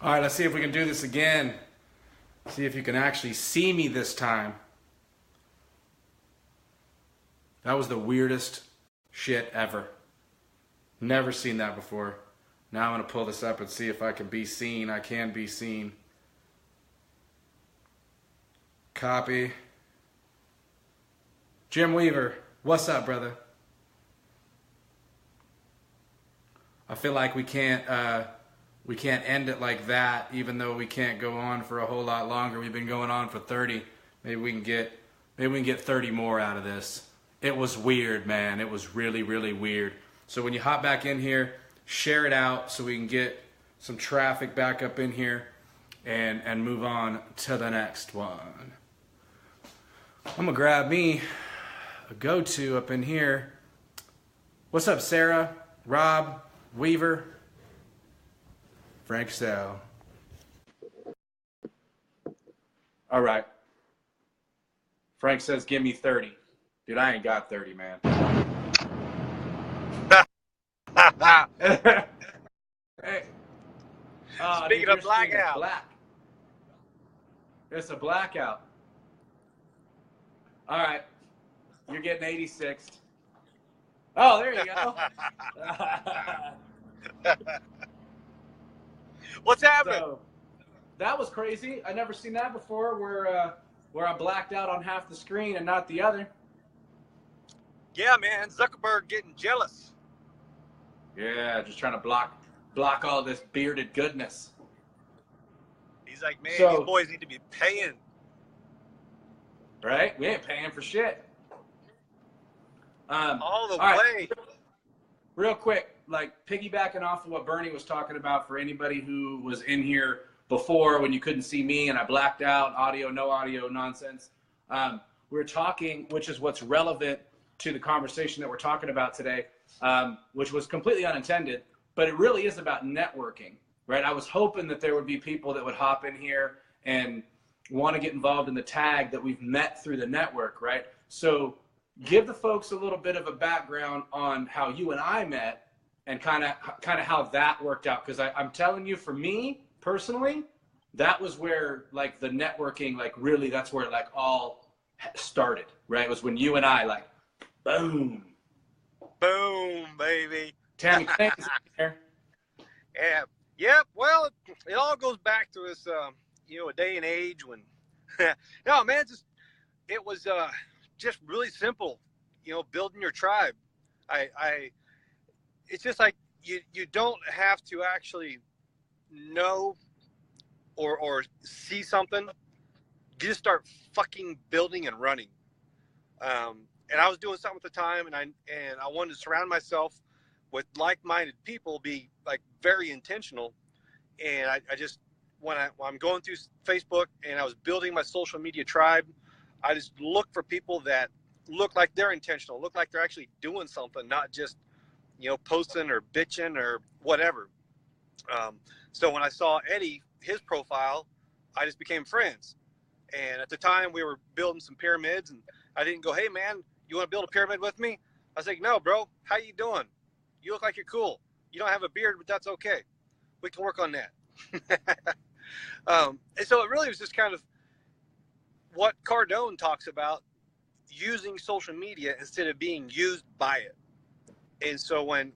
All right, let's see if we can do this again. See if you can actually see me this time. That was the weirdest shit ever. Never seen that before. Now I'm going to pull this up and see if I can be seen. I can be seen. Copy. Jim Weaver, what's up, brother? I feel like we can't end it like that, even though we can't go on for a whole lot longer. We've been going on for 30. Maybe we can get 30 more out of this. It was weird, man. It was really, really weird. So when you hop back in here, share it out so we can get some traffic back up in here and move on to the next one. I'm gonna grab me a go-to up in here. What's up, Sarah, Rob, Weaver, Frank Sell. All right. Frank says, give me 30. Dude, I ain't got 30, man. Hey. Speaking of blackout. Black. It's a blackout. All right. You're getting 86. Oh, there you go. What's happening? So, that was crazy. I never seen that before where I blacked out on half the screen and not the other. Yeah, man. Zuckerberg getting jealous. Yeah, just trying to block all this bearded goodness. He's like, man, So, these boys need to be paying. Right? We ain't paying for shit. All the right. way. Real quick, like piggybacking off of what Bernie was talking about for anybody who was in here before when you couldn't see me and I blacked out, audio, no audio nonsense. We're talking, which is what's relevant to the conversation that we're talking about today, which was completely unintended, but it really is about networking, right? I was hoping that there would be people that would hop in here and want to get involved in the tag that we've met through the network, right? So give the folks a little bit of a background on how you and I met and kind of how that worked out. Because I'm telling you, for me personally, that was where like the networking, like really, that's where it like all started, right? It was when you and I like, boom. Boom, baby. Tammy Clayton's in here. Yeah. Yep. Well, it all goes back to this, a day and age when, no, man, it was just really simple, building your tribe. It's just like you don't have to actually know or see something. You just start fucking building and running. And I was doing something at the time, and I wanted to surround myself with like-minded people, be like very intentional. And I just when I'm going through Facebook and I was building my social media tribe, I just look for people that look like they're intentional, look like they're actually doing something, not just posting or bitching or whatever. So when I saw Eddie, his profile, I just became friends. And at the time we were building some pyramids, and I didn't go, hey man, you want to build a pyramid with me? I was like, no, bro, how you doing? You look like you're cool. You don't have a beard, but that's okay. We can work on that. And so it really was just kind of what Cardone talks about, using social media instead of being used by it. And so when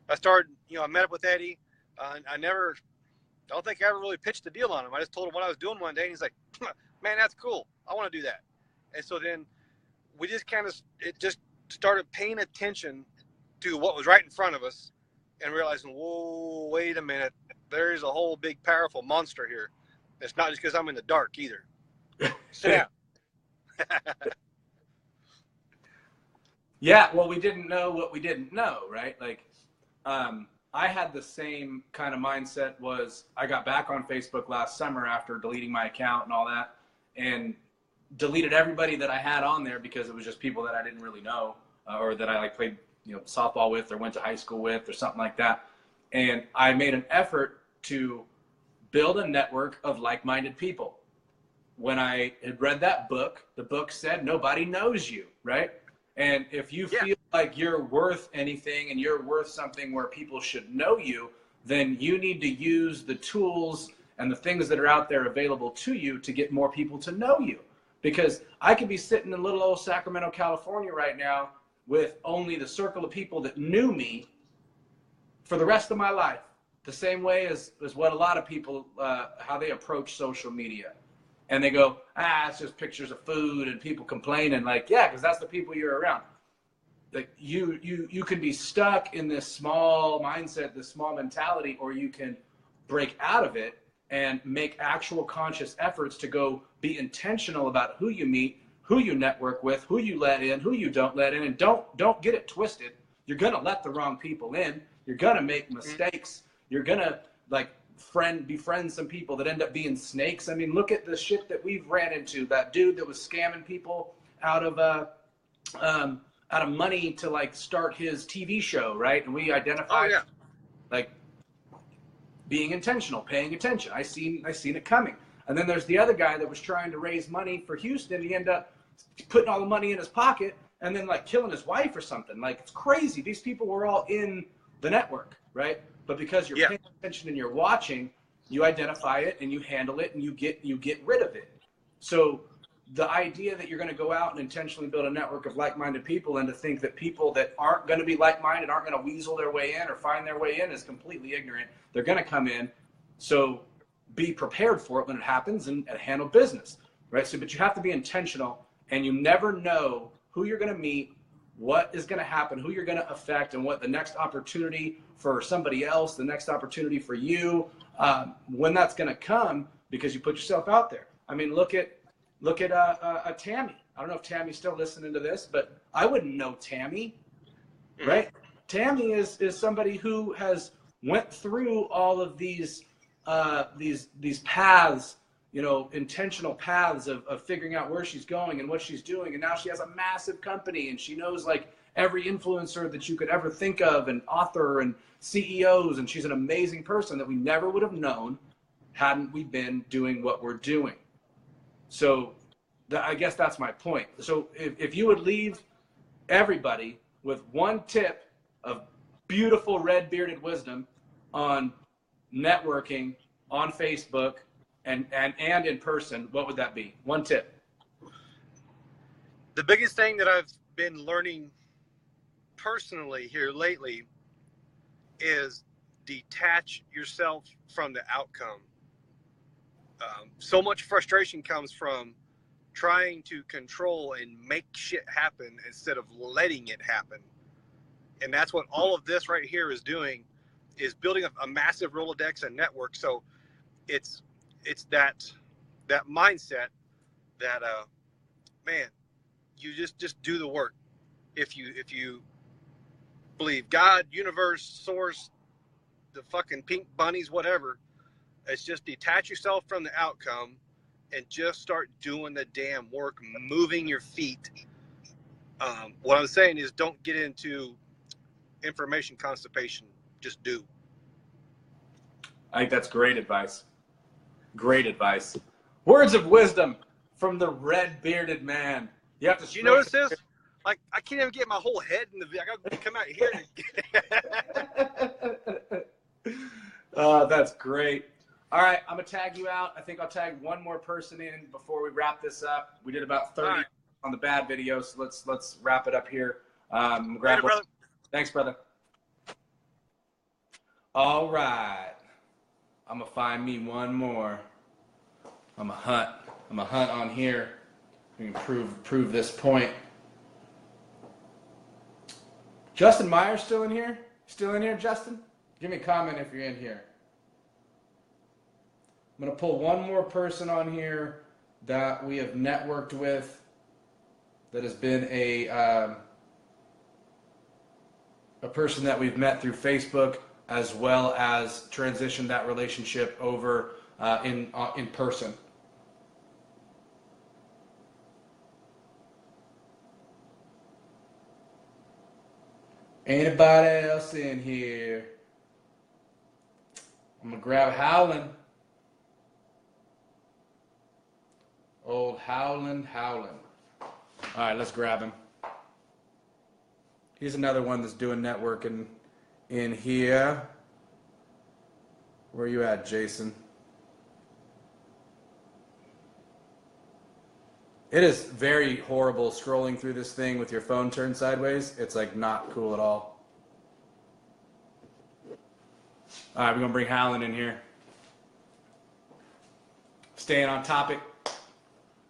I started, I met up with Eddie. I don't think I ever really pitched the deal on him. I just told him what I was doing one day, and he's like, man, that's cool. I want to do that. And so then we just it just started paying attention to what was right in front of us and realizing, whoa, wait a minute. There's a whole big, powerful monster here. It's not just because I'm in the dark either. So, yeah. Yeah, well, we didn't know what we didn't know, right? Like, I had the same kind of mindset. Was I got back on Facebook last summer after deleting my account and all that, and deleted everybody that I had on there because it was just people that I didn't really know, or that I like played softball with or went to high school with or something like that. And I made an effort to build a network of like-minded people. When I had read that book, the book said nobody knows you, right? And if you feel like you're worth anything and you're worth something where people should know you, then you need to use the tools and the things that are out there available to you to get more people to know you. Because I could be sitting in little old Sacramento, California right now with only the circle of people that knew me for the rest of my life, the same way as what a lot of people, how they approach social media. And they go, it's just pictures of food and people complaining. Like, yeah, because that's the people you're around. Like you can be stuck in this small mindset, this small mentality, or you can break out of it and make actual conscious efforts to go be intentional about who you meet, who you network with, who you let in, who you don't let in, and don't get it twisted. You're gonna let the wrong people in. You're gonna make mistakes. You're gonna befriend some people that end up being snakes. I mean, look at the shit that we've ran into. That dude that was scamming people out of money to like start his TV show, right? And we identified like being intentional, paying attention. I seen it coming. And then there's the other guy that was trying to raise money for Houston. He ended up putting all the money in his pocket and then like killing his wife or something. Like, it's crazy. These people were all in the network, right? But because you're paying attention and you're watching, you identify it and you handle it and you get rid of it. So the idea that you're going to go out and intentionally build a network of like-minded people and to think that people that aren't going to be like-minded aren't going to weasel their way in or find their way in is completely ignorant. They're going to come in. So be prepared for it when it happens and handle business, right? So, but you have to be intentional, and you never know who you're going to meet, what is going to happen, who you're going to affect, and what the next opportunity for somebody else, the next opportunity for you, when that's going to come, because you put yourself out there. I mean, look at Tammy. I don't know if Tammy's still listening to this, but I wouldn't know Tammy, right? Tammy is somebody who has went through all of these paths, you know, intentional paths of figuring out where she's going and what she's doing. And now she has a massive company, and she knows like every influencer that you could ever think of, and author and CEOs. And she's an amazing person that we never would have known hadn't we been doing what we're doing. So I guess that's my point. So if you would leave everybody with one tip of beautiful red bearded wisdom on networking on Facebook and in person, what would that be? One tip. The biggest thing that I've been learning personally here lately is detach yourself from the outcome. So much frustration comes from trying to control and make shit happen instead of letting it happen. And that's what all of this right here is doing, is building a massive Rolodex and network. So it's that mindset that man, you just do the work. If you believe God, universe, source, the fucking pink bunnies, whatever, it's just detach yourself from the outcome and just start doing the damn work, moving your feet. What I'm saying is, don't get into information constipation. Just do. I think that's great advice. Great advice. Words of wisdom from the red bearded man. You have to. Did you notice this? Like, I can't even get my whole head in the. I got to come out here. That's great. All right, I'm gonna tag you out. I think I'll tag one more person in before we wrap this up. We did about 30 on the bad video, so let's wrap it up here. Grab Later, brother. Thanks, brother. All right, I'm gonna find me one more. I'm a hunt on here. We can prove this point. Justin Myers still in here? Still in here, Justin? Give me a comment if you're in here. I'm going to pull one more person on here that we have networked with, that has been a person that we've met through Facebook, as well as transitioned that relationship over in person. Anybody else in here? I'm going to grab Howlin'. Old Howlin'. All right, let's grab him. He's another one that's doing networking in here. Where you at, Jason? It is very horrible scrolling through this thing with your phone turned sideways. It's like not cool at all. All right, we're gonna bring Hallen in here. Staying on topic,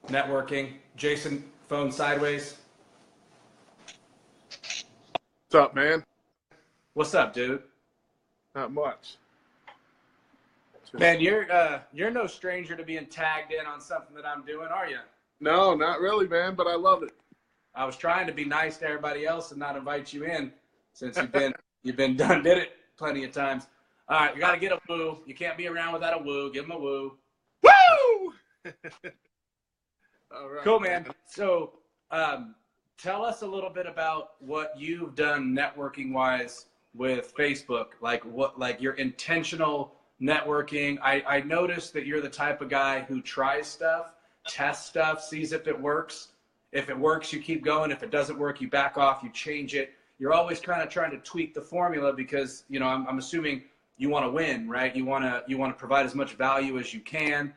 networking. Jason, phone sideways. What's up, man? What's up, dude? Not much. Man, you're no stranger to being tagged in on something that I'm doing, are you? No, not really, man, but I love it. I was trying to be nice to everybody else and not invite you in since you've been done did it plenty of times. All right, you got to get a woo. You can't be around without a woo. Give them a woo. Woo! All right, Cool, man. So tell us a little bit about what you've done networking wise with Facebook, like your intentional networking. I noticed that you're the type of guy who tries stuff, tests stuff, sees if it works. If it works, you keep going. If it doesn't work, you back off, you change it. You're always kind of trying to tweak the formula because, you know, I'm assuming you want to win, right? You want to provide as much value as you can,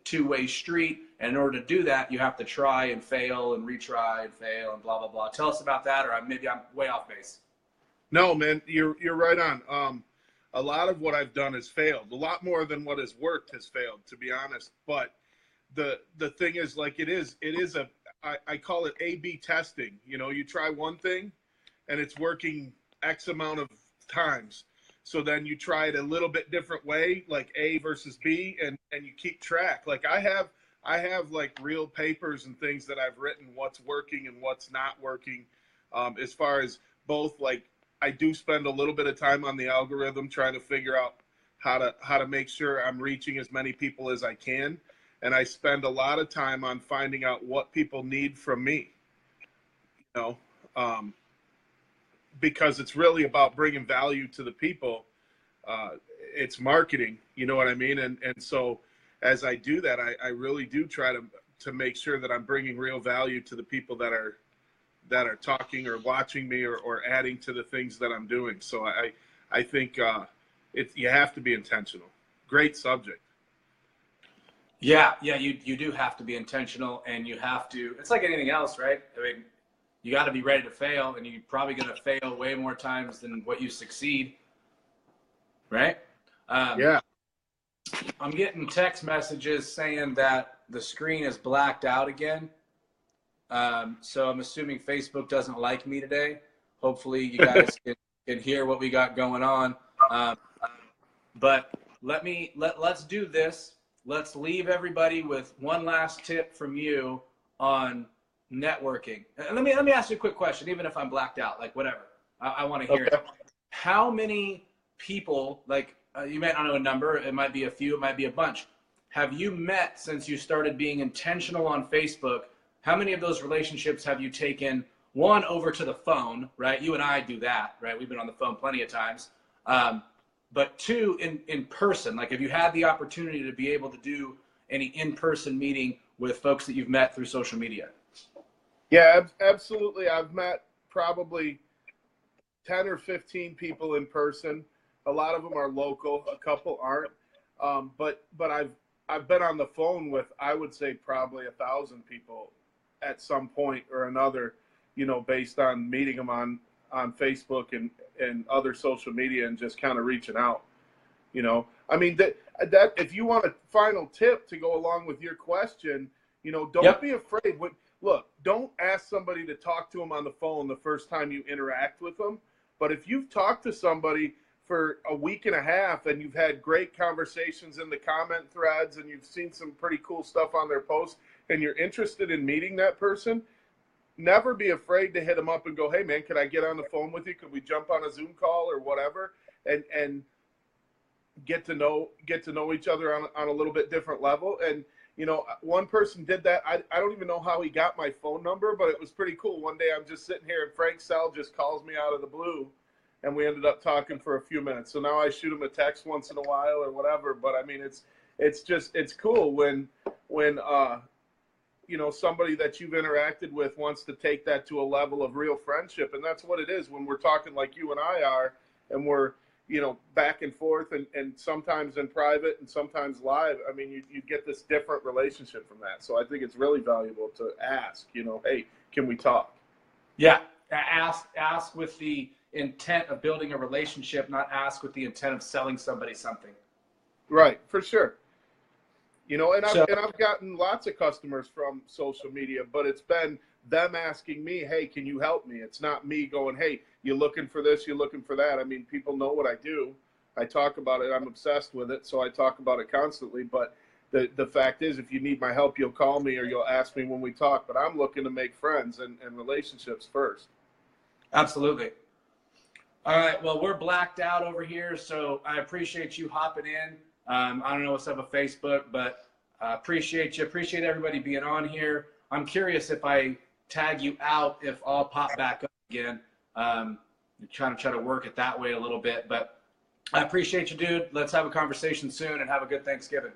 two-way street. And in order to do that, you have to try and fail and retry and fail and blah, blah, blah. Tell us about that, or maybe I'm way off base. No, man, you're right on. A lot of what I've done has failed. A lot more than what has worked has failed, to be honest. But the thing is, like, I call it A/B testing. You know, you try one thing and it's working X amount of times. So then you try it a little bit different way, like A versus B, and you keep track. Like I have like real papers and things that I've written what's working and what's not working, as far as both, like, I do spend a little bit of time on the algorithm trying to figure out how to make sure I'm reaching as many people as I can. And I spend a lot of time on finding out what people need from me, you know, because it's really about bringing value to the people. It's marketing, you know what I mean? And so as I do that, I really do try to make sure that I'm bringing real value to the people that are talking or watching me or adding to the things that I'm doing. So I think you have to be intentional. Great subject. Yeah, you do have to be intentional, and you have to, it's like anything else, right? I mean, you got to be ready to fail, and you're probably going to fail way more times than what you succeed, right? Yeah. I'm getting text messages saying that the screen is blacked out again. So I'm assuming Facebook doesn't like me today. Hopefully you guys can hear what we got going on. But let's do this. Let's leave everybody with one last tip from you on networking. And let me ask you a quick question, even if I'm blacked out, like whatever. I want to hear it. How many people, like you may not know a number, it might be a few, it might be a bunch. Have you met since you started being intentional on Facebook? How many of those relationships have you taken, one, over to the phone, right? You and I do that, right? We've been on the phone plenty of times. But two, in person, like have you had the opportunity to be able to do any in-person meeting with folks that you've met through social media? Yeah, absolutely. I've met probably 10 or 15 people in person. A lot of them are local, a couple aren't. But I've been on the phone with, I would say, probably 1,000 people at some point or another, you know, based on meeting them on Facebook and other social media and just kind of reaching out, you know. I mean, that if you want a final tip to go along with your question, you know, don't be afraid. Look, don't ask somebody to talk to them on the phone the first time you interact with them. But if you've talked to somebody for a week and a half and you've had great conversations in the comment threads and you've seen some pretty cool stuff on their posts and you're interested in meeting that person, never be afraid to hit them up and go, hey man, could I get on the phone with you? Could we jump on a Zoom call or whatever? And get to know each other on a little bit different level. And, you know, one person did that. I don't even know how he got my phone number, but it was pretty cool. One day I'm just sitting here and Frank Sell just calls me out of the blue and we ended up talking for a few minutes. So now I shoot him a text once in a while or whatever. But I mean, it's cool when you know, somebody that you've interacted with wants to take that to a level of real friendship. And that's what it is when we're talking like you and I are, and we're, you know, back and forth, and sometimes in private and sometimes live. I mean, you get this different relationship from that. So I think it's really valuable to ask, you know, hey, can we talk? Yeah. Ask with the intent of building a relationship, not ask with the intent of selling somebody something. Right, for sure. You know, and I've gotten lots of customers from social media, but it's been them asking me, hey, can you help me? It's not me going, hey, you looking for this, you looking for that. I mean, people know what I do. I talk about it. I'm obsessed with it, so I talk about it constantly. But the fact is, if you need my help, you'll call me or you'll ask me when we talk. But I'm looking to make friends and relationships first. Absolutely. All right. Well, we're blacked out over here, so I appreciate you hopping in. I don't know what's up with Facebook, but appreciate you. Appreciate everybody being on here. I'm curious if I tag you out, if I'll pop back up again. Trying to work it that way a little bit, but I appreciate you, dude. Let's have a conversation soon and have a good Thanksgiving.